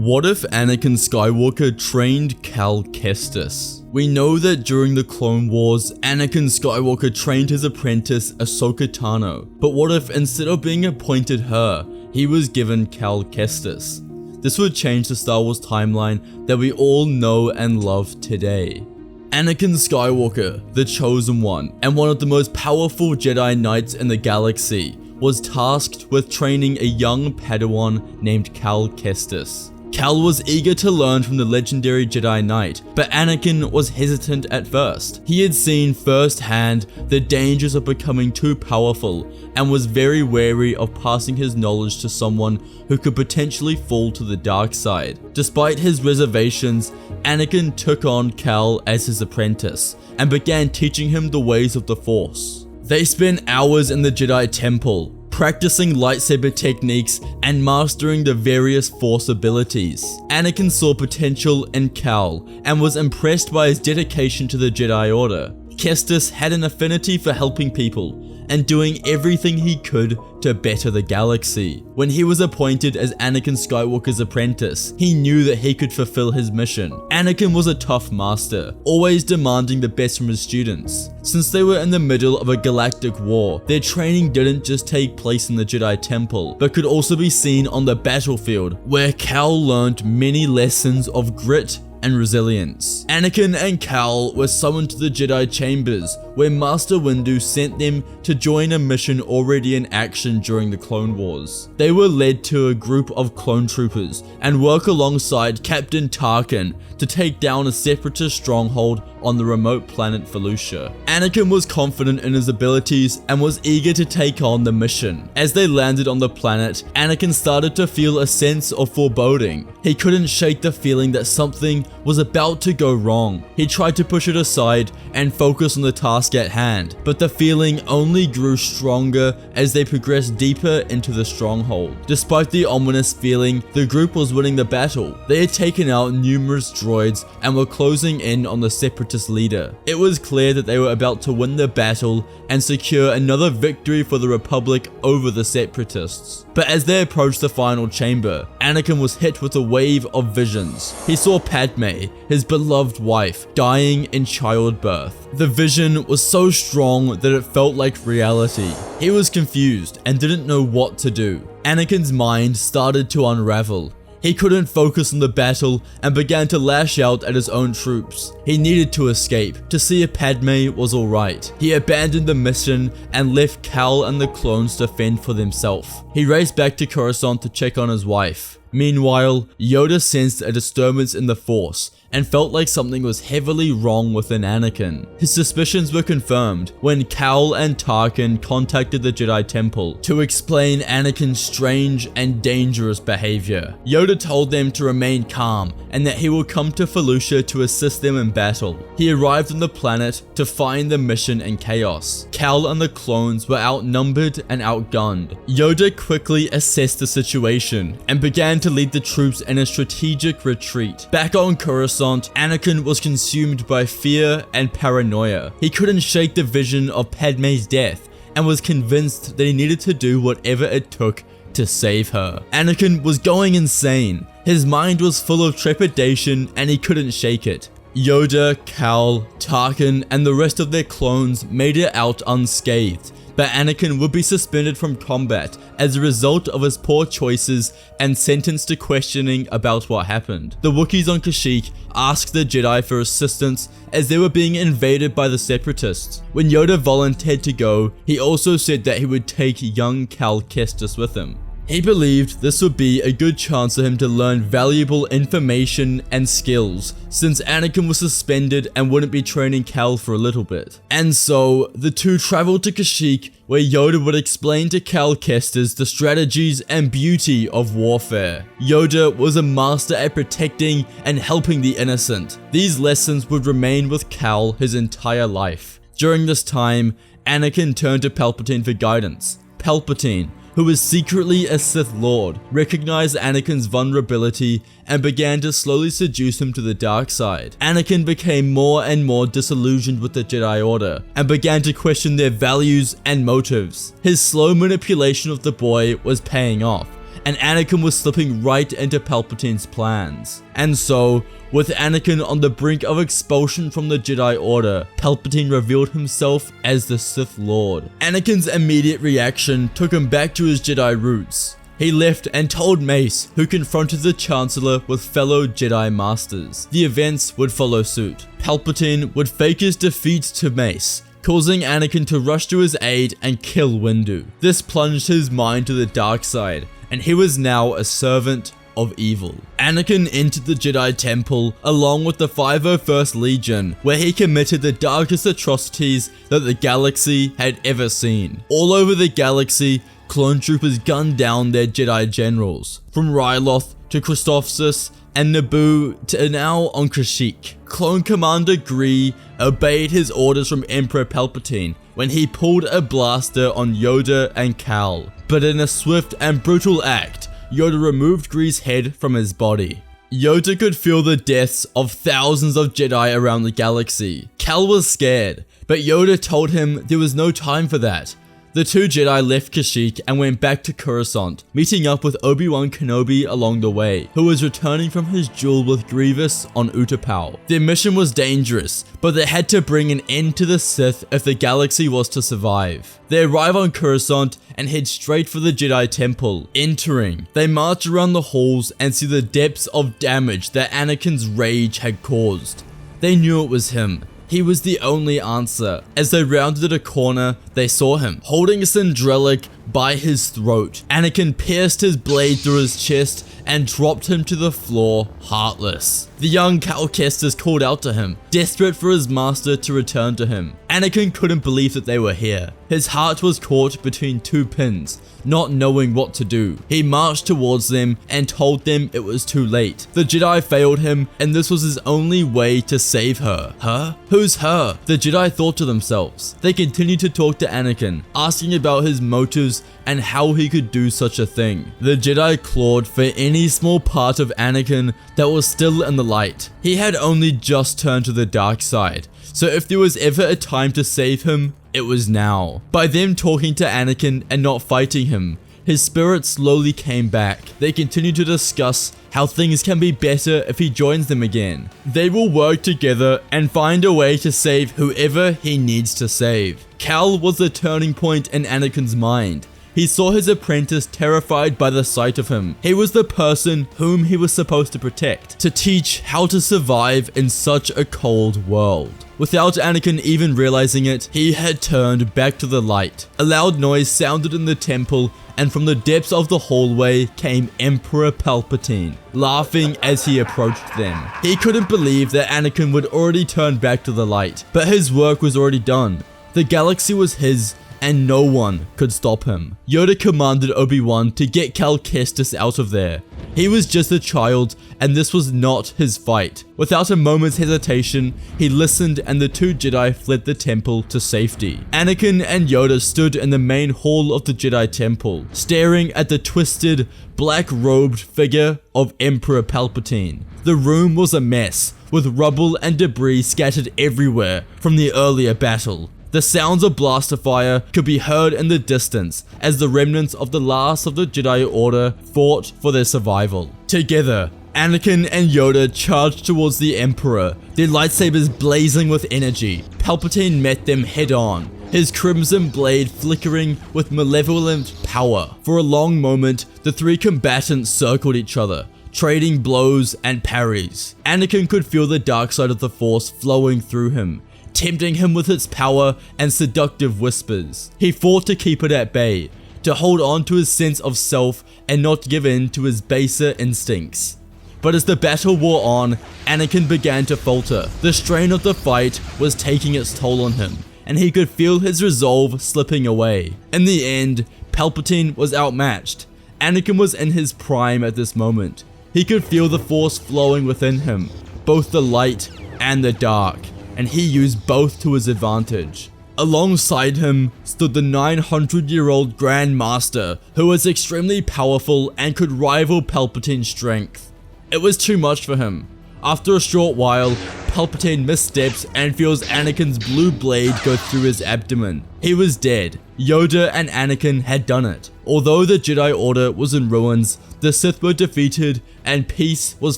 What if Anakin Skywalker trained Cal Kestis? We know that during the Clone Wars, Anakin Skywalker trained his apprentice Ahsoka Tano, but what if instead of being appointed her, he was given Cal Kestis? This would change the Star Wars timeline that we all know and love today. Anakin Skywalker, the Chosen One, and one of the most powerful Jedi Knights in the galaxy, was tasked with training a young Padawan named Cal Kestis. Cal was eager to learn from the legendary Jedi Knight, but Anakin was hesitant at first. He had seen firsthand the dangers of becoming too powerful and was very wary of passing his knowledge to someone who could potentially fall to the dark side. Despite his reservations, Anakin took on Cal as his apprentice and began teaching him the ways of the Force. They spent hours in the Jedi Temple, practicing lightsaber techniques and mastering the various Force abilities. Anakin saw potential in Cal and was impressed by his dedication to the Jedi Order. Kestis had an affinity for helping people and doing everything he could to better the galaxy. When he was appointed as Anakin Skywalker's apprentice, he knew that he could fulfill his mission. Anakin was a tough master, always demanding the best from his students. Since they were in the middle of a galactic war, their training didn't just take place in the Jedi Temple, but could also be seen on the battlefield, where Cal learned many lessons of grit and resilience. Anakin and Cal were summoned to the Jedi Chambers, where Master Windu sent them to join a mission already in action during the Clone Wars. They were led to a group of clone troopers and work alongside Captain Tarkin to take down a separatist stronghold on the remote planet Felucia. Anakin was confident in his abilities and was eager to take on the mission. As they landed on the planet, Anakin started to feel a sense of foreboding. He couldn't shake the feeling that something was about to go wrong. He tried to push it aside and focus on the task at hand, but the feeling only grew stronger as they progressed deeper into the stronghold. Despite the ominous feeling, the group was winning the battle. They had taken out numerous droids and were closing in on the separatist leader. It was clear that they were about to win the battle and secure another victory for the Republic over the separatists. But as they approached the final chamber, Anakin was hit with a wave of visions. He saw Padme, his beloved wife, dying in childbirth. The vision was so strong that it felt like reality. He was confused and didn't know what to do. Anakin's mind started to unravel. He couldn't focus on the battle and began to lash out at his own troops. He needed to escape to see if Padme was alright. He abandoned the mission and left Cal and the clones to fend for themselves. He raced back to Coruscant to check on his wife. Meanwhile, Yoda sensed a disturbance in the Force and felt like something was heavily wrong within Anakin. His suspicions were confirmed when Cal and Tarkin contacted the Jedi Temple to explain Anakin's strange and dangerous behavior. Yoda told them to remain calm and that he will come to Felucia to assist them in battle. He arrived on the planet to find the mission in chaos. Cal and the clones were outnumbered and outgunned. Yoda quickly assessed the situation and began to lead the troops in a strategic retreat. Back on Coruscant, Anakin was consumed by fear and paranoia. He couldn't shake the vision of Padme's death and was convinced that he needed to do whatever it took to save her. Anakin was going insane. His mind was full of trepidation and he couldn't shake it. Yoda, Cal, Tarkin, and the rest of their clones made it out unscathed, but Anakin would be suspended from combat as a result of his poor choices and sentenced to questioning about what happened. The Wookiees on Kashyyyk asked the Jedi for assistance as they were being invaded by the separatists. When Yoda volunteered to go, he also said that he would take young Cal Kestis with him. He believed this would be a good chance for him to learn valuable information and skills, since Anakin was suspended and wouldn't be training Cal for a little bit. And so, the two traveled to Kashyyyk, where Yoda would explain to Cal Kestis the strategies and beauty of warfare. Yoda was a master at protecting and helping the innocent. These lessons would remain with Cal his entire life. During this time, Anakin turned to Palpatine for guidance. Palpatine, who was secretly a Sith Lord, recognized Anakin's vulnerability and began to slowly seduce him to the dark side. Anakin became more and more disillusioned with the Jedi Order and began to question their values and motives. His slow manipulation of the boy was paying off, and Anakin was slipping right into Palpatine's plans. And so, with Anakin on the brink of expulsion from the Jedi Order, Palpatine revealed himself as the Sith Lord. Anakin's immediate reaction took him back to his Jedi roots. He left and told Mace, who confronted the Chancellor with fellow Jedi Masters. The events would follow suit. Palpatine would fake his defeat to Mace, causing Anakin to rush to his aid and kill Windu. This plunged his mind to the dark side, and he was now a servant of evil. Anakin entered the Jedi Temple along with the 501st Legion, where he committed the darkest atrocities that the galaxy had ever seen. All over the galaxy, clone troopers gunned down their Jedi generals, from Ryloth to Christophsis and Naboo to now on Kashyyyk. Clone Commander Gree obeyed his orders from Emperor Palpatine when he pulled a blaster on Yoda and Cal, but in a swift and brutal act, Yoda removed Gree's head from his body. Yoda could feel the deaths of thousands of Jedi around the galaxy. Cal was scared, but Yoda told him there was no time for that. The two Jedi left Kashyyyk and went back to Coruscant, meeting up with Obi-Wan Kenobi along the way, who was returning from his duel with Grievous on Utapau. Their mission was dangerous, but they had to bring an end to the Sith if the galaxy was to survive. They arrive on Coruscant and head straight for the Jedi Temple. Entering, they march around the halls and see the depths of damage that Anakin's rage had caused. They knew it was him. He was the only answer. As they rounded a corner, they saw him, holding a Syndrellic by his throat. Anakin pierced his blade through his chest and dropped him to the floor, heartless. The young Cal Kestis called out to him, desperate for his master to return to him. Anakin couldn't believe that they were here. His heart was caught between two pins, not knowing what to do. He marched towards them and told them it was too late. The Jedi failed him, and this was his only way to save her. Her? Who's her? The Jedi thought to themselves. They continued to talk to Anakin, asking about his motives and how he could do such a thing. The Jedi clawed for any small part of Anakin that was still in the light. He had only just turned to the dark side, so if there was ever a time to save him, it was now. By them talking to Anakin and not fighting him, his spirit slowly came back. They continued to discuss how things can be better if he joins them again. They will work together and find a way to save whoever he needs to save. Cal was the turning point in Anakin's mind. He saw his apprentice terrified by the sight of him. He was the person whom he was supposed to protect, to teach how to survive in such a cold world. Without Anakin even realizing it, he had turned back to the light. A loud noise sounded in the temple, and from the depths of the hallway came Emperor Palpatine, laughing as he approached them. He couldn't believe that Anakin would already turn back to the light, but his work was already done. The galaxy was his, and no one could stop him. Yoda commanded Obi-Wan to get Cal Kestis out of there. He was just a child, and this was not his fight. Without a moment's hesitation, he listened and the two Jedi fled the temple to safety. Anakin and Yoda stood in the main hall of the Jedi Temple, staring at the twisted, black-robed figure of Emperor Palpatine. The room was a mess, with rubble and debris scattered everywhere from the earlier battle. The sounds of blaster fire could be heard in the distance as the remnants of the last of the Jedi Order fought for their survival. Together, Anakin and Yoda charged towards the Emperor, their lightsabers blazing with energy. Palpatine met them head-on, his crimson blade flickering with malevolent power. For a long moment, the three combatants circled each other, trading blows and parries. Anakin could feel the dark side of the Force flowing through him, tempting him with its power and seductive whispers. He fought to keep it at bay, to hold on to his sense of self and not give in to his baser instincts. But as the battle wore on, Anakin began to falter. The strain of the fight was taking its toll on him, and he could feel his resolve slipping away. In the end, Palpatine was outmatched. Anakin was in his prime at this moment. He could feel the Force flowing within him, both the light and the dark, and he used both to his advantage. Alongside him stood the 900-year-old Grand Master, who was extremely powerful and could rival Palpatine's strength. It was too much for him. After a short while, Palpatine missteps and feels Anakin's blue blade go through his abdomen. He was dead. Yoda and Anakin had done it. Although the Jedi Order was in ruins, the Sith were defeated and peace was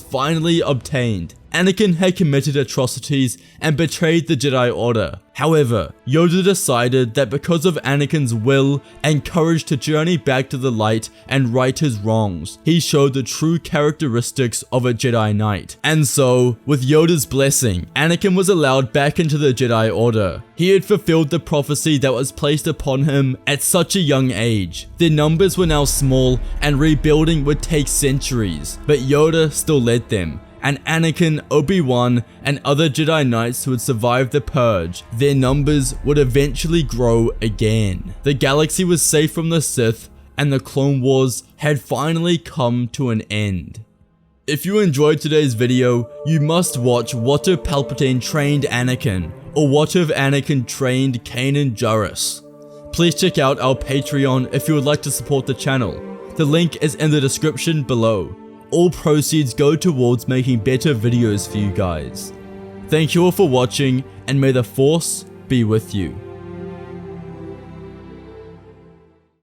finally obtained. Anakin had committed atrocities and betrayed the Jedi Order. However, Yoda decided that because of Anakin's will and courage to journey back to the light and right his wrongs, he showed the true characteristics of a Jedi Knight. And so, with Yoda's blessing, Anakin was allowed back into the Jedi Order. He had fulfilled the prophecy that was placed upon him at such a young age. Their numbers were now small and rebuilding would take centuries, but Yoda still led them. And Anakin, Obi-Wan, and other Jedi Knights who had survived the Purge, their numbers would eventually grow again. The galaxy was safe from the Sith, and the Clone Wars had finally come to an end. If you enjoyed today's video, you must watch What If Palpatine Trained Anakin, or What If Anakin Trained Kanan Jarrus. Please check out our Patreon if you would like to support the channel. The link is in the description below. All proceeds go towards making better videos for you guys. Thank you all for watching, and may the Force be with you.